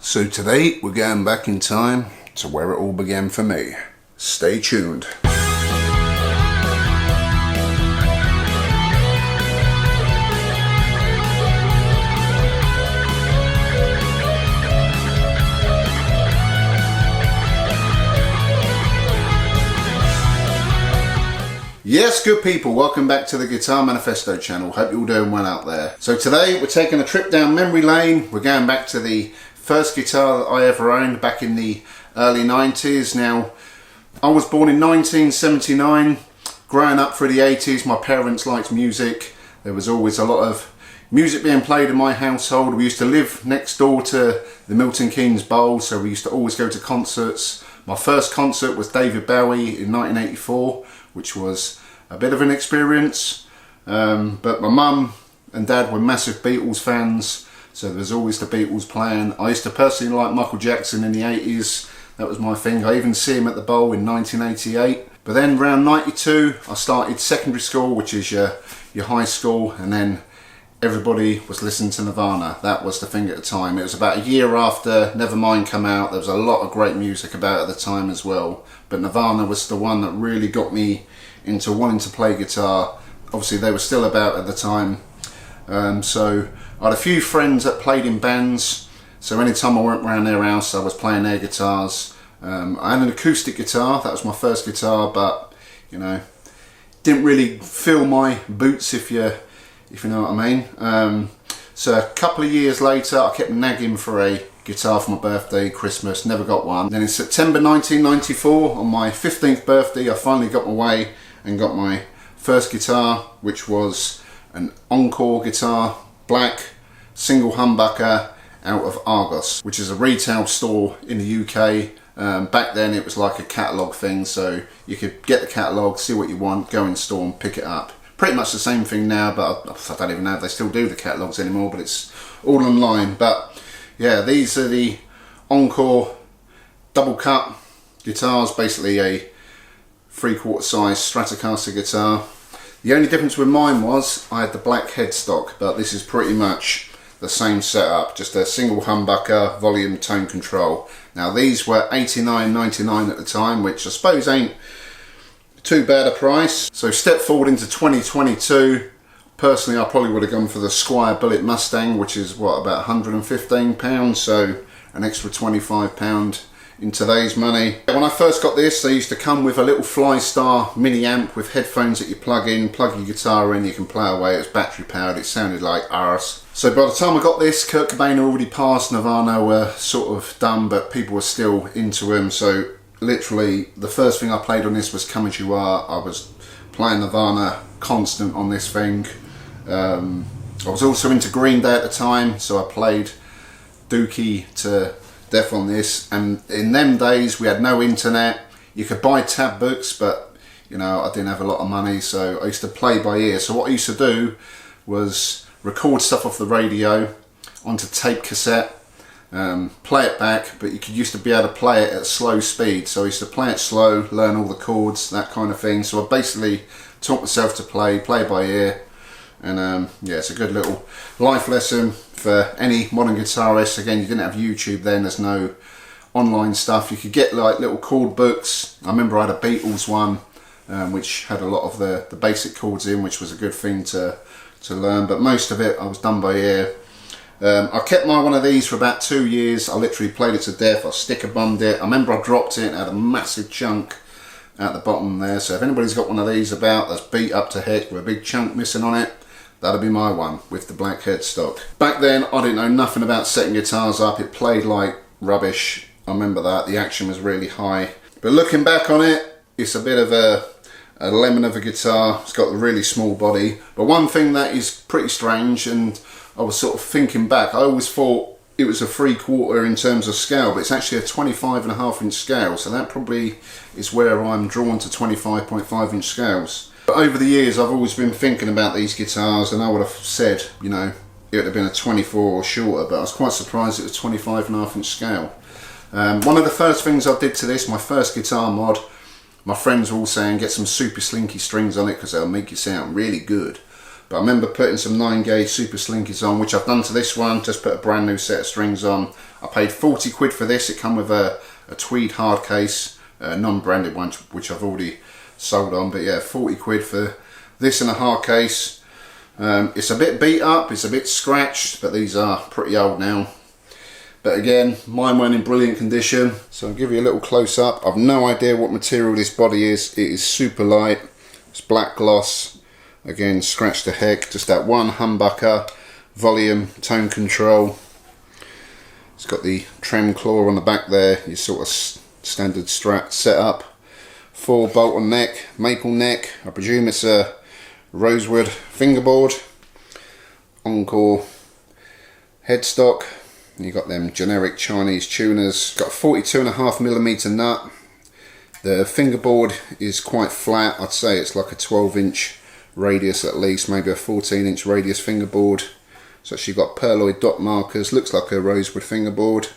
So today we're going back in time to where it all began for me. Stay tuned. Yes, good people, welcome back to the Guitar Manifesto channel. Hope you're all doing well out there. So today we're taking a trip down memory lane. We're going back to the first guitar that I ever owned back in the early 90s. Now, I was born in 1979. Growing up through the 80s, my parents liked music. There was always a lot of music being played in my household. We used to live next door to the Milton Keynes Bowl, so we used to always go to concerts. My first concert was David Bowie in 1984, which was a bit of an experience. But my mum and dad were massive Beatles fans, so there was always the Beatles playing. I used to personally like Michael Jackson in the 80s. That was my thing. I even see him at the Bowl in 1988. But then around 92, I started secondary school, which is your high school, and then everybody was listening to Nirvana. That was the thing at the time. It was about a year after Nevermind came out. There was a lot of great music about at the time as well. But Nirvana was the one that really got me into wanting to play guitar. Obviously they were still about at the time. So I had a few friends that played in bands. So anytime I went around their house, I was playing their guitars. I had an acoustic guitar. That was my first guitar, but you know, didn't really fill my boots, if you know what I mean. So a couple of years later, I kept nagging for a guitar for my birthday, Christmas, never got one. Then in September 1994, on my 15th birthday, I finally got my way and got my first guitar, which was an Encore guitar, black, single humbucker out of Argos, which is a retail store in the UK. Back then it was like a catalogue thing, so you could get the catalogue, see what you want, go in store and pick it up. Pretty much the same thing now, but I don't even know if they still do the catalogues anymore, but it's all online. But yeah, these are the Encore double cut guitars, basically a 3/4 size Stratocaster guitar. The only difference with mine was I had the black headstock, but this is pretty much the same setup, just a single humbucker, volume, tone control. Now these were $89.99 at the time, which I suppose ain't too bad a price. So step forward into 2022. Personally, I probably would have gone for the Squire Bullet Mustang, which is what, about £115, so an extra £25 in today's money. When I first got this, they used to come with a little Flystar mini amp with headphones that you plug in, plug your guitar in, you can play away. It was battery powered, it sounded like Argos. So by the time I got this, Kurt Cobain had already passed, Nirvana were sort of done, but people were still into him. So literally the first thing I played on this was Come As You Are. I was playing Nirvana constant on this thing. I was also into Green Day at the time, so I played Dookie to death on this. And in them days we had no internet. You could buy tab books, but you know, I didn't have a lot of money, so I used to play by ear. So what I used to do was record stuff off the radio onto tape cassette, play it back, but you used to be able to play it at slow speed. So I used to play it slow, learn all the chords, that kind of thing. So I basically taught myself to play by ear. And yeah, it's a good little life lesson for any modern guitarist. Again, you didn't have YouTube then, there's no online stuff. You could get like little chord books. I remember I had a Beatles one, which had a lot of the basic chords in, which was a good thing to learn, but most of it I was done by ear. I kept one of these for about 2 years. I literally played it to death. I sticker bummed it. I remember I dropped it and had a massive chunk at the bottom there. So if anybody's got one of these about that's beat up to heck with a big chunk missing on it, that'll be my one with the black headstock. Back then I didn't know nothing about setting guitars up. It played like rubbish. I remember that. The action was really high. But looking back on it, it's a bit of a lemon of a guitar. It's got a really small body. But one thing that is pretty strange, and I was sort of thinking back, I always thought it was a 3/4 in terms of scale, but it's actually a 25.5 inch scale. So that probably is where I'm drawn to 25.5 inch scales. But over the years, I've always been thinking about these guitars, and I would have said, you know, it would have been a 24 or shorter, but I was quite surprised it was 25.5 inch scale. One of the first things I did to this, my first guitar mod, my friends were all saying get some super slinky strings on it because they'll make you sound really good. but I remember putting some 9-gauge super slinkies on, which I've done to this one. Just put a brand new set of strings on. I paid 40 quid for this. It come with a tweed hard case, a non-branded one, which I've already sold on, but yeah, 40 quid for this and a hard case. It's a bit beat up, it's a bit scratched, but these are pretty old now. But again, mine went in brilliant condition. So I'll give you a little close up. I've no idea what material this body is. It is super light. It's black gloss. Again, scratched to heck. Just that one humbucker, volume, tone control. It's got the trem claw on the back there. Your sort of standard Strat setup. 4 bolt on neck, maple neck. I presume it's a rosewood fingerboard. Encore headstock. You got them generic Chinese tuners. Got a 42.5mm nut. The fingerboard is quite flat. I'd say it's like a 12-inch radius at least, maybe a 14-inch radius fingerboard. So she got pearloid dot markers. Looks like a rosewood fingerboard.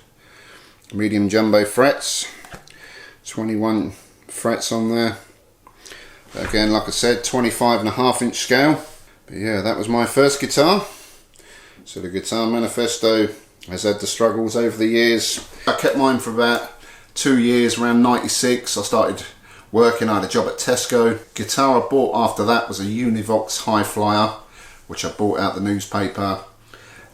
Medium jumbo frets. 21 frets on there. Again, like I said, 25.5-inch scale. But yeah, that was my first guitar. So the Guitar Manifesto has had the struggles over the years. I kept mine for about 2 years. Around 96 I started working. I had a job at Tesco. Guitar I bought after that was a Univox High Flyer, which I bought out the newspaper,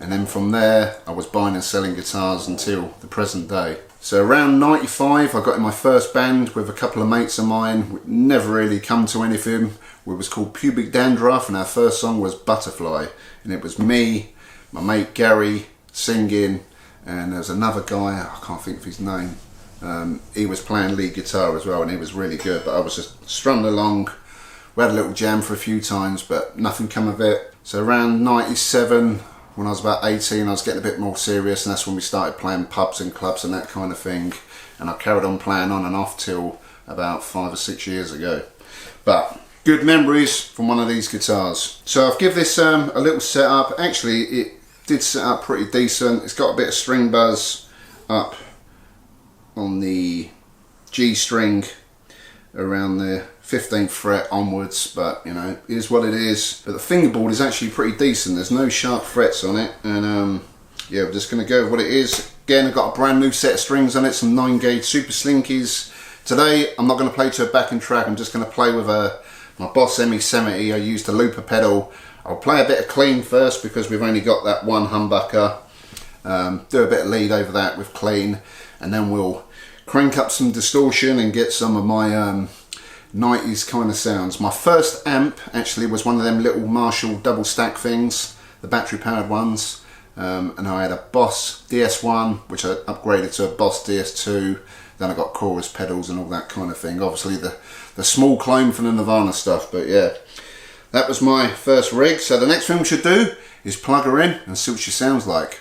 and then from there I was buying and selling guitars until the present day. So around 95 I got in my first band with a couple of mates of mine. We never really come to anything. It was called Pubic Dandruff, and our first song was Butterfly, and it was me, my mate Gary singing, and there's another guy, I can't think of his name. He was playing lead guitar as well, and he was really good, but I was just strumming along. We had a little jam for a few times, but nothing come of it. So around 97, when I was about 18, I was getting a bit more serious, and that's when we started playing pubs and clubs and that kind of thing, and I carried on playing on and off till about 5 or 6 years ago. But good memories from one of these guitars. So I've give this a little setup. Actually, it did set up pretty decent. It's got a bit of string buzz up on the G string around the 15th fret onwards, but you know, it is what it is. But the fingerboard is actually pretty decent. There's no sharp frets on it, and yeah, we're just going to go with what it is. Again, I've got a brand new set of strings on it, some 9-gauge super slinkies. Today I'm not going to play to a backing track. I'm just going to play with my Boss ME70. I used a looper pedal. I'll play a bit of clean first because we've only got that one humbucker. Do a bit of lead over that with clean, and then we'll crank up some distortion and get some of my 90s kind of sounds. My first amp actually was one of them little Marshall double stack things, the battery powered ones, and I had a Boss DS1 which I upgraded to a Boss DS2. Then I got chorus pedals and all that kind of thing. Obviously the small clone from the Nirvana stuff, but yeah, that was my first rig. So the next thing we should do is plug her in and see what she sounds like.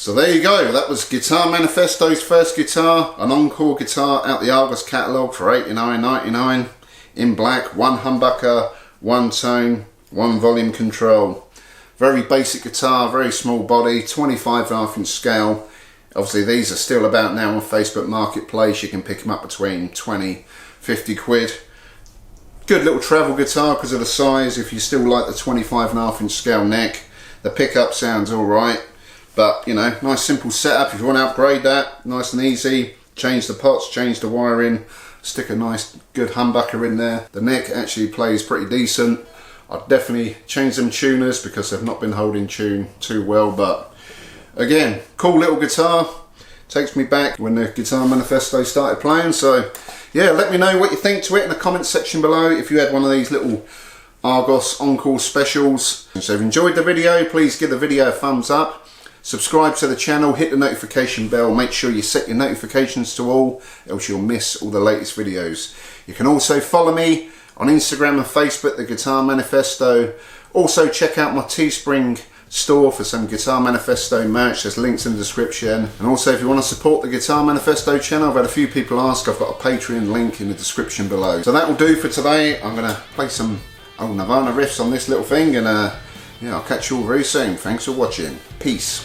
So there you go, that was Guitar Manifesto's first guitar, an Encore guitar out the Argos catalogue for $89.99 in black, 1 humbucker, 1 tone, 1 volume control. Very basic guitar, very small body, 25.5 inch scale. Obviously these are still about now on Facebook Marketplace. You can pick them up between 20, 50 quid. Good little travel guitar because of the size. If you still like the 25.5 inch scale neck, the pickup sounds alright. But you know, nice simple setup. If you want to upgrade that, nice and easy. Change the pots, change the wiring, stick a nice good humbucker in there. The neck actually plays pretty decent. I'd definitely change them tuners because they've not been holding tune too well, but again, cool little guitar. Takes me back when the Guitar Manifesto started playing. So yeah, let me know what you think to it in the comment section below if you had one of these little Argos Encore specials. So if you enjoyed the video, please give the video a thumbs up. Subscribe to the channel, hit the notification bell, make sure you set your notifications to all, else you'll miss all the latest videos. You can also follow me on Instagram and Facebook, the Guitar Manifesto. Also check out my Teespring store for some Guitar Manifesto merch. There's links in the description. And also if you want to support the Guitar Manifesto channel, I've had a few people ask, I've got a Patreon link in the description below. So that will do for today. I'm going to play some old Nirvana riffs on this little thing, and yeah, I'll catch you all very soon. Thanks for watching. Peace.